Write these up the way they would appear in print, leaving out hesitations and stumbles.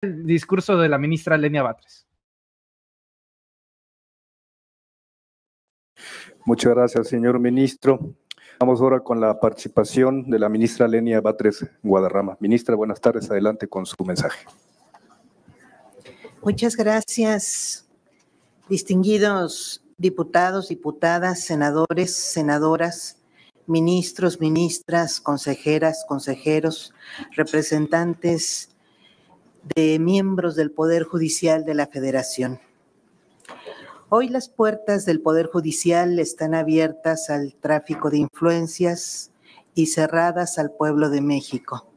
el discurso de la ministra Lenia Batres. Muchas gracias, señor ministro. Vamos ahora con la participación de la ministra Lenia Batres Guadarrama. Ministra, buenas tardes. Adelante con su mensaje. Muchas gracias, distinguidos diputados, diputadas, senadores, senadoras, ministros, ministras, consejeras, consejeros, representantes de miembros del Poder Judicial de la Federación. Hoy las puertas del Poder Judicial están abiertas al tráfico de influencias y cerradas al pueblo de México.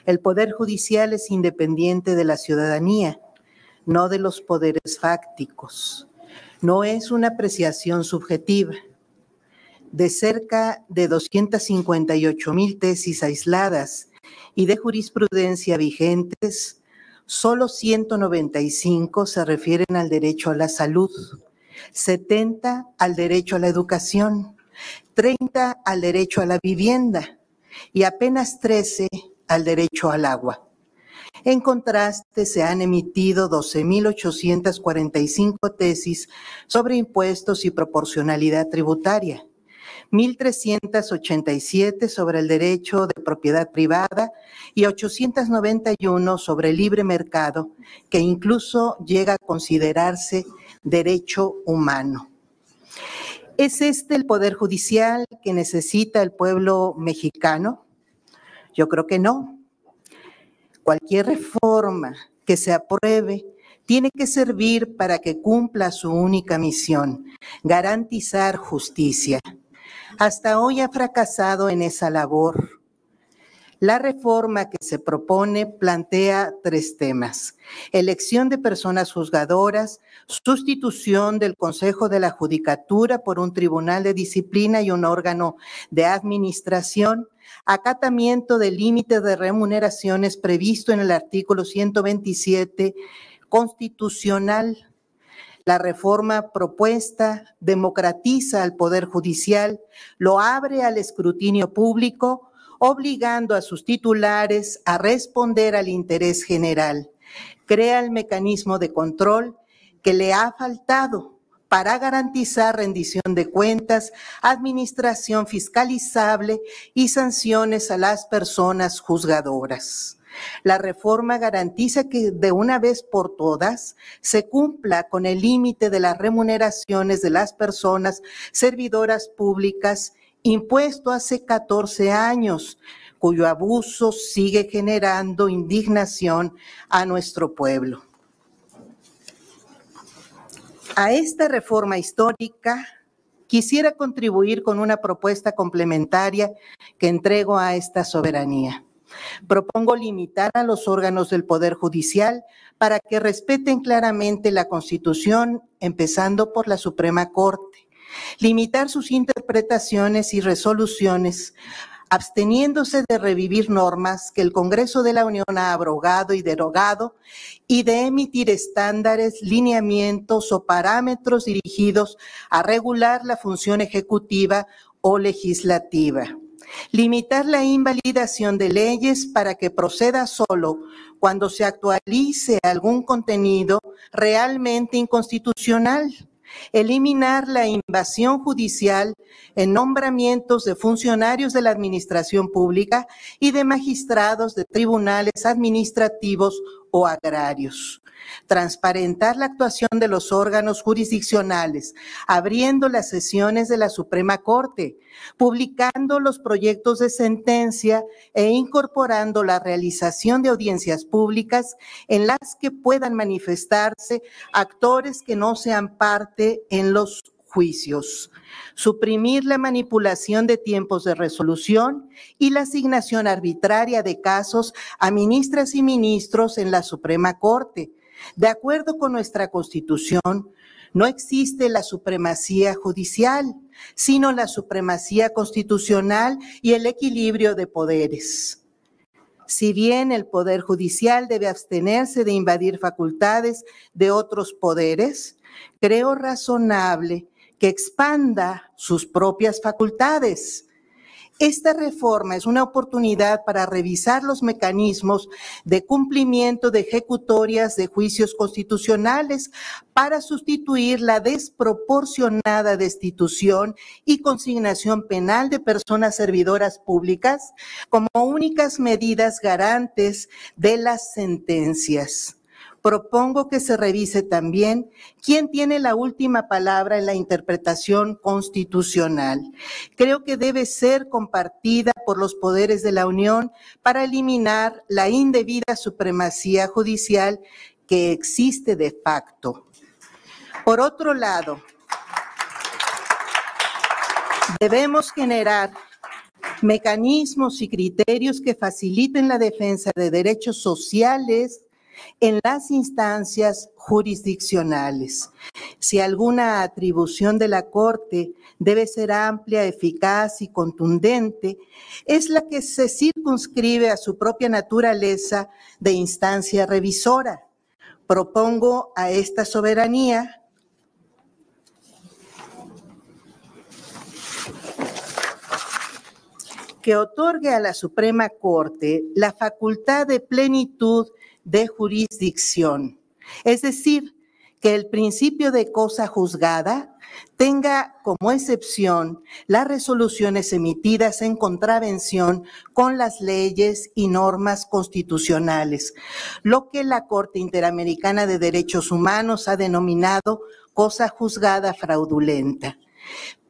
El Poder Judicial es independiente de la ciudadanía, no de los poderes fácticos. No es una apreciación subjetiva. De cerca de 258,000 tesis aisladas y de jurisprudencia vigentes, solo 195 se refieren al derecho a la salud, 70 al derecho a la educación, 30 al derecho a la vivienda y apenas 13 al derecho al agua. En contraste, se han emitido 12,845 tesis sobre impuestos y proporcionalidad tributaria, 1,387 sobre el derecho de propiedad privada y 891 sobre el libre mercado, que incluso llega a considerarse derecho humano. ¿Es este el Poder Judicial que necesita el pueblo mexicano? Yo creo que no. Cualquier reforma que se apruebe tiene que servir para que cumpla su única misión, garantizar justicia. Hasta hoy ha fracasado en esa labor. La reforma que se propone plantea 3 temas: elección de personas juzgadoras, sustitución del Consejo de la Judicatura por un tribunal de disciplina y un órgano de administración, acatamiento del límite de remuneraciones previsto en el artículo 127 constitucional. La reforma propuesta democratiza al Poder Judicial, lo abre al escrutinio público, obligando a sus titulares a responder al interés general. Crea el mecanismo de control que le ha faltado para garantizar rendición de cuentas, administración fiscalizable y sanciones a las personas juzgadoras. La reforma garantiza que de una vez por todas se cumpla con el límite de las remuneraciones de las personas servidoras públicas impuesto hace 14 años, cuyo abuso sigue generando indignación a nuestro pueblo. A esta reforma histórica quisiera contribuir con una propuesta complementaria que entrego a esta soberanía. Propongo limitar a los órganos del Poder Judicial para que respeten claramente la Constitución, empezando por la Suprema Corte. Limitar sus interpretaciones y resoluciones, absteniéndose de revivir normas que el Congreso de la Unión ha abrogado y derogado y de emitir estándares, lineamientos o parámetros dirigidos a regular la función ejecutiva o legislativa. Limitar la invalidación de leyes para que proceda solo cuando se actualice algún contenido realmente inconstitucional. Eliminar la invasión judicial en nombramientos de funcionarios de la administración pública y de magistrados de tribunales administrativos o agrarios. Transparentar la actuación de los órganos jurisdiccionales, abriendo las sesiones de la Suprema Corte, publicando los proyectos de sentencia e incorporando la realización de audiencias públicas en las que puedan manifestarse actores que no sean parte en los juicios. Suprimir la manipulación de tiempos de resolución y la asignación arbitraria de casos a ministras y ministros en la Suprema Corte. De acuerdo con nuestra Constitución, no existe la supremacía judicial, sino la supremacía constitucional y el equilibrio de poderes. Si bien el Poder Judicial debe abstenerse de invadir facultades de otros poderes, creo razonable que expanda sus propias facultades. Esta reforma es una oportunidad para revisar los mecanismos de cumplimiento de ejecutorias de juicios constitucionales para sustituir la desproporcionada destitución y consignación penal de personas servidoras públicas como únicas medidas garantes de las sentencias. Propongo que se revise también quién tiene la última palabra en la interpretación constitucional. Creo que debe ser compartida por los poderes de la Unión para eliminar la indebida supremacía judicial que existe de facto. Por otro lado, debemos generar mecanismos y criterios que faciliten la defensa de derechos sociales en las instancias jurisdiccionales. Si alguna atribución de la Corte debe ser amplia, eficaz y contundente, es la que se circunscribe a su propia naturaleza de instancia revisora. Propongo a esta soberanía que otorgue a la Suprema Corte la facultad de plenitud de jurisdicción, es decir, que el principio de cosa juzgada tenga como excepción las resoluciones emitidas en contravención con las leyes y normas constitucionales, lo que la Corte Interamericana de Derechos Humanos ha denominado cosa juzgada fraudulenta.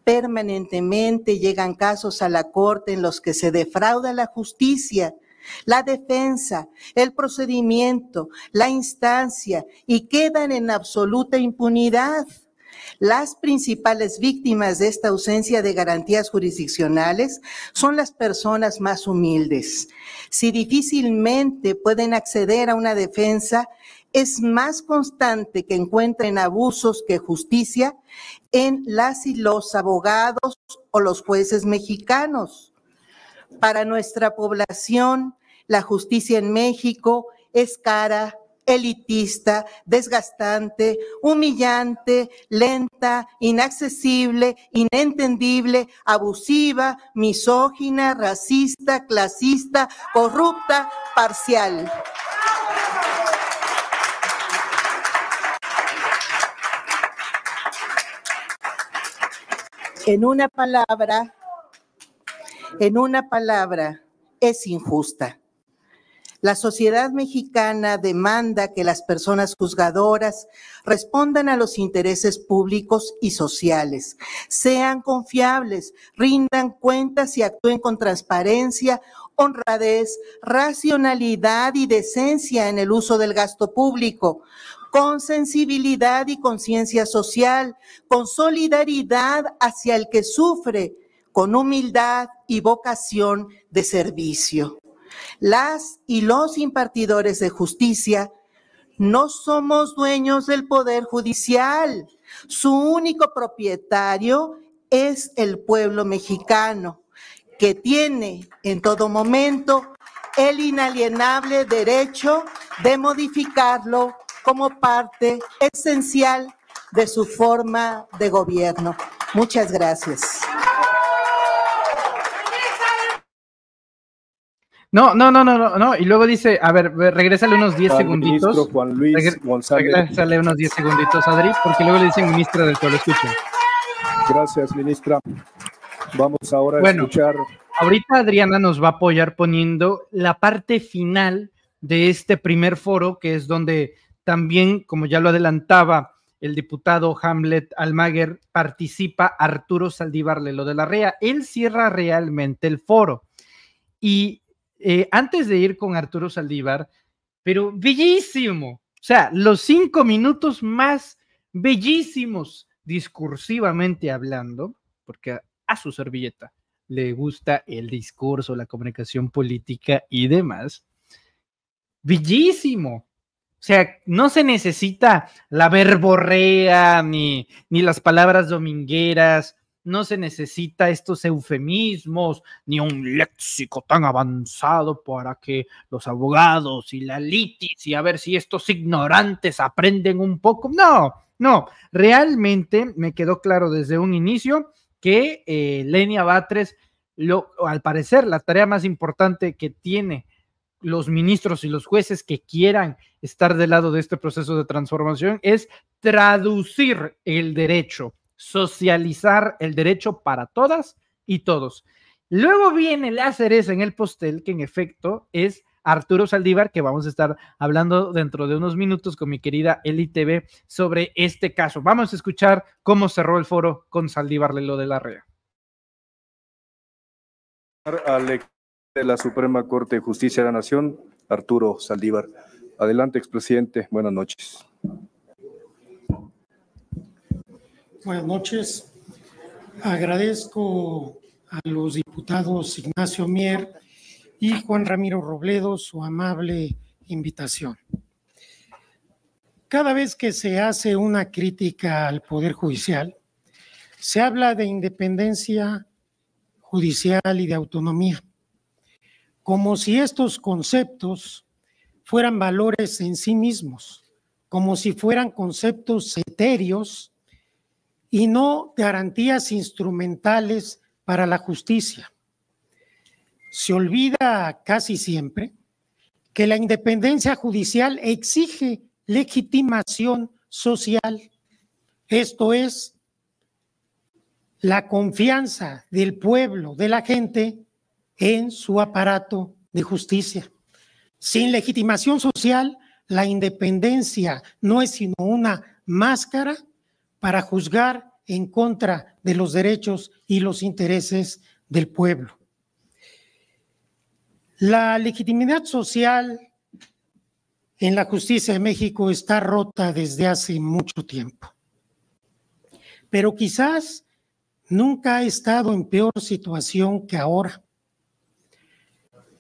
Permanentemente llegan casos a la Corte en los que se defrauda la justicia, la defensa, el procedimiento, la instancia y quedan en absoluta impunidad. Las principales víctimas de esta ausencia de garantías jurisdiccionales son las personas más humildes. Si difícilmente pueden acceder a una defensa, es más constante que encuentren abusos que justicia en las y los abogados o los jueces mexicanos. Para nuestra población, la justicia en México es cara, elitista, desgastante, humillante, lenta, inaccesible, inentendible, abusiva, misógina, racista, clasista, corrupta, parcial. En una palabra, es injusta. La sociedad mexicana demanda que las personas juzgadoras respondan a los intereses públicos y sociales, sean confiables, rindan cuentas y actúen con transparencia, honradez, racionalidad y decencia en el uso del gasto público, con sensibilidad y conciencia social, con solidaridad hacia el que sufre, con humildad y vocación de servicio. Las y los impartidores de justicia no somos dueños del Poder Judicial. Su único propietario es el pueblo mexicano, que tiene en todo momento el inalienable derecho de modificarlo como parte esencial de su forma de gobierno. Muchas gracias. No. Y luego dice, a ver, regrésale unos 10 segunditos. Ministro Juan Luis González. Regrésale unos 10 segunditos, Adri, porque luego le dicen ministra del pueblo. Escuchen. Gracias, ministra. Vamos ahora a escuchar. Ahorita Adriana nos va a apoyar poniendo la parte final de este primer foro, que es donde también, como ya lo adelantaba el diputado Hamlet Almaguer, participa Arturo Saldívar Lelo de la Rea. Él cierra realmente el foro. Y antes de ir con Arturo Saldívar, pero bellísimo, o sea, los 5 minutos más bellísimos discursivamente hablando, porque a su servilleta le gusta el discurso, la comunicación política y demás. Bellísimo. O sea, no se necesita la verborrea ni las palabras domingueras, no se necesita estos eufemismos, ni un léxico tan avanzado para que los abogados y la litis y a ver si estos ignorantes aprenden un poco. No, realmente me quedó claro desde un inicio que Lenia Batres al parecer, la tarea más importante que tiene los ministros y los jueces que quieran estar del lado de este proceso de transformación es traducir el derecho, socializar el derecho para todas y todos. Luego viene la cereza en el pastel, que en efecto es Arturo Saldívar, que vamos a estar hablando dentro de unos minutos con mi querida Eli TV sobre este caso. Vamos a escuchar cómo cerró el foro con Saldívar Lelo de la Rea. Al de la Suprema Corte de Justicia de la Nación, Arturo Saldívar. Adelante, expresidente. Buenas noches. Buenas noches. Agradezco a los diputados Ignacio Mier y Juan Ramiro Robledo su amable invitación. Cada vez que se hace una crítica al Poder Judicial, se habla de independencia judicial y de autonomía, como si estos conceptos fueran valores en sí mismos, como si fueran conceptos etéreos y no garantías instrumentales para la justicia. Se olvida casi siempre que la independencia judicial exige legitimación social, esto es, la confianza del pueblo, de la gente, en su aparato de justicia. Sin legitimación social, la independencia no es sino una máscara para juzgar en contra de los derechos y los intereses del pueblo. La legitimidad social en la justicia de México está rota desde hace mucho tiempo, pero quizás nunca ha estado en peor situación que ahora.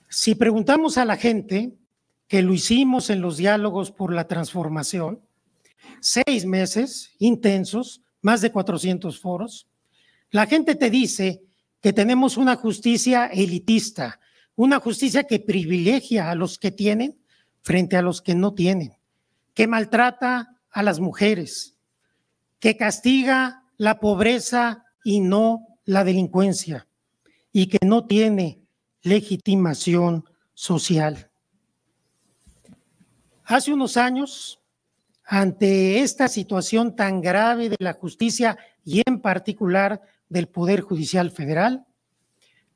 Si preguntamos a la gente, que lo hicimos en los diálogos por la transformación, 6 meses intensos, más de 400 foros, la gente te dice que tenemos una justicia elitista, una justicia que privilegia a los que tienen frente a los que no tienen, que maltrata a las mujeres, que castiga la pobreza y no la delincuencia, y que no tiene legitimación social. Hace unos años, ante esta situación tan grave de la justicia y en particular del Poder Judicial Federal,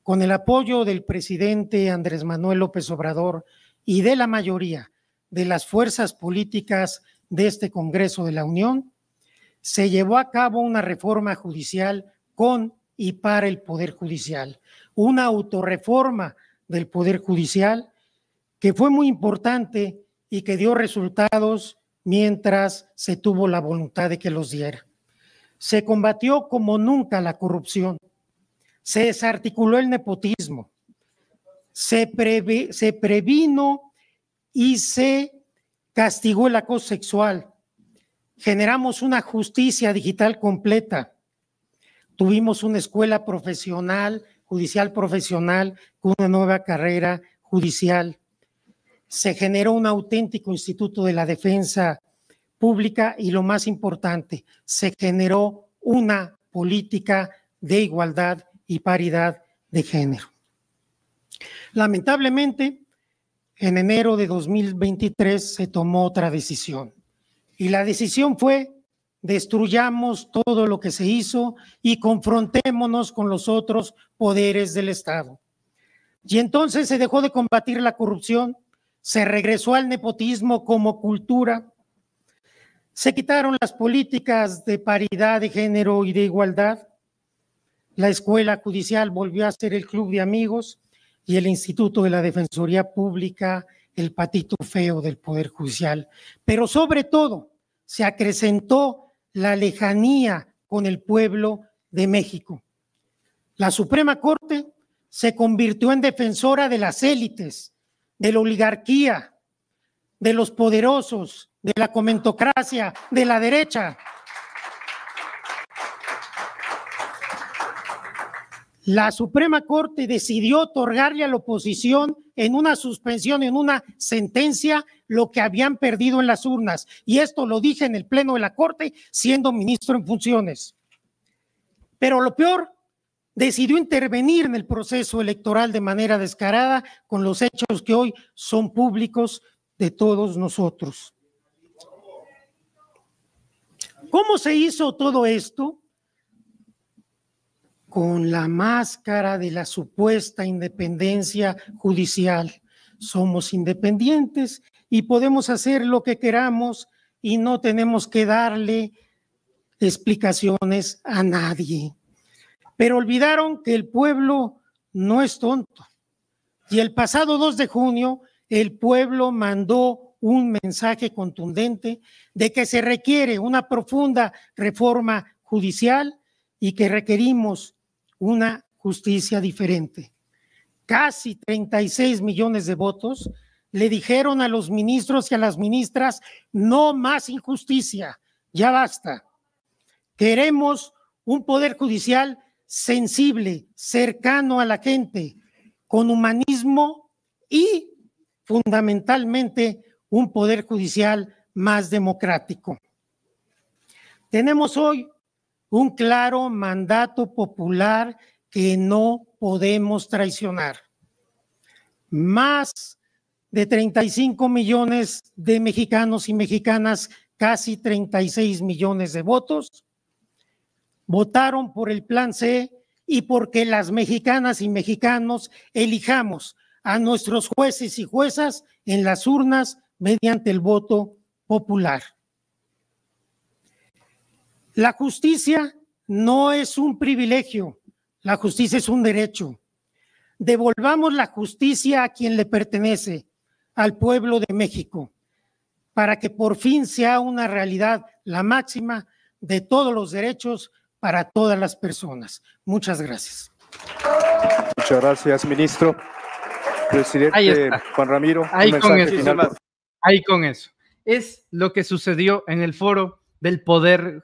con el apoyo del presidente Andrés Manuel López Obrador y de la mayoría de las fuerzas políticas de este Congreso de la Unión, se llevó a cabo una reforma judicial con y para el Poder Judicial, una autorreforma del Poder Judicial que fue muy importante y que dio resultados mientras se tuvo la voluntad de que los diera. Se combatió como nunca la corrupción, se desarticuló el nepotismo, se previno y se castigó el acoso sexual. Generamos una justicia digital completa. Tuvimos una escuela profesional, judicial profesional, con una nueva carrera judicial. Se generó un auténtico instituto de la defensa pública y lo más importante, se generó una política de igualdad y paridad de género. Lamentablemente, en enero de 2023 se tomó otra decisión y la decisión fue: destruyamos todo lo que se hizo y confrontémonos con los otros poderes del Estado. Y entonces se dejó de combatir la corrupción, se regresó al nepotismo como cultura, se quitaron las políticas de paridad de género y de igualdad, la escuela judicial volvió a ser el club de amigos y el Instituto de la Defensoría Pública, el patito feo del Poder Judicial. Pero sobre todo se acrecentó la lejanía con el pueblo de México. La Suprema Corte se convirtió en defensora de las élites, de la oligarquía, de los poderosos, de la comentocracia, de la derecha. La Suprema Corte decidió otorgarle a la oposición en una suspensión, en una sentencia, lo que habían perdido en las urnas. Y esto lo dije en el Pleno de la Corte, siendo ministro en funciones. Pero lo peor decidió intervenir en el proceso electoral de manera descarada con los hechos que hoy son públicos de todos nosotros. ¿Cómo se hizo todo esto? Con la máscara de la supuesta independencia judicial. Somos independientes y podemos hacer lo que queramos y no tenemos que darle explicaciones a nadie. Pero olvidaron que el pueblo no es tonto. Y el pasado 2 de junio, el pueblo mandó un mensaje contundente de que se requiere una profunda reforma judicial y que requerimos una justicia diferente. Casi 36 millones de votos le dijeron a los ministros y a las ministras: no más injusticia, ya basta. Queremos un poder judicial sensible, cercano a la gente, con humanismo y fundamentalmente un poder judicial más democrático. Tenemos hoy un claro mandato popular que no podemos traicionar. Más de 35 millones de mexicanos y mexicanas, casi 36 millones de votos, votaron por el Plan C y porque las mexicanas y mexicanos elijamos a nuestros jueces y juezas en las urnas mediante el voto popular. La justicia no es un privilegio, la justicia es un derecho. Devolvamos la justicia a quien le pertenece, al pueblo de México, para que por fin sea una realidad la máxima de todos los derechos para todas las personas. Muchas gracias. Muchas gracias, ministro. Presidente Juan Ramiro, ahí con eso, final. Ahí con eso. Es lo que sucedió en el foro del Poder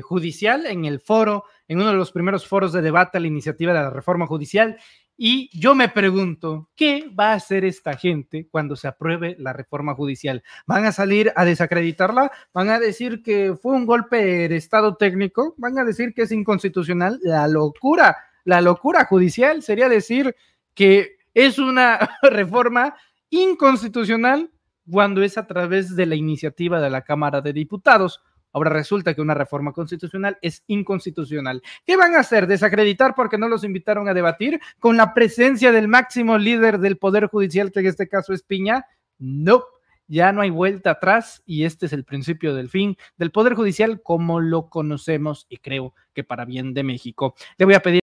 Judicial, en uno de los primeros foros de debate a la iniciativa de la reforma judicial. Y yo me pregunto, ¿qué va a hacer esta gente cuando se apruebe la reforma judicial? ¿Van a salir a desacreditarla? ¿Van a decir que fue un golpe de estado técnico? ¿Van a decir que es inconstitucional? La locura judicial sería decir que es una reforma inconstitucional cuando es a través de la iniciativa de la Cámara de Diputados. Ahora resulta que una reforma constitucional es inconstitucional. ¿Qué van a hacer? ¿Desacreditar porque no los invitaron a debatir con la presencia del máximo líder del Poder Judicial, que en este caso es Piña? No, ya no hay vuelta atrás y este es el principio del fin del Poder Judicial como lo conocemos y creo que para bien de México. Le voy a pedir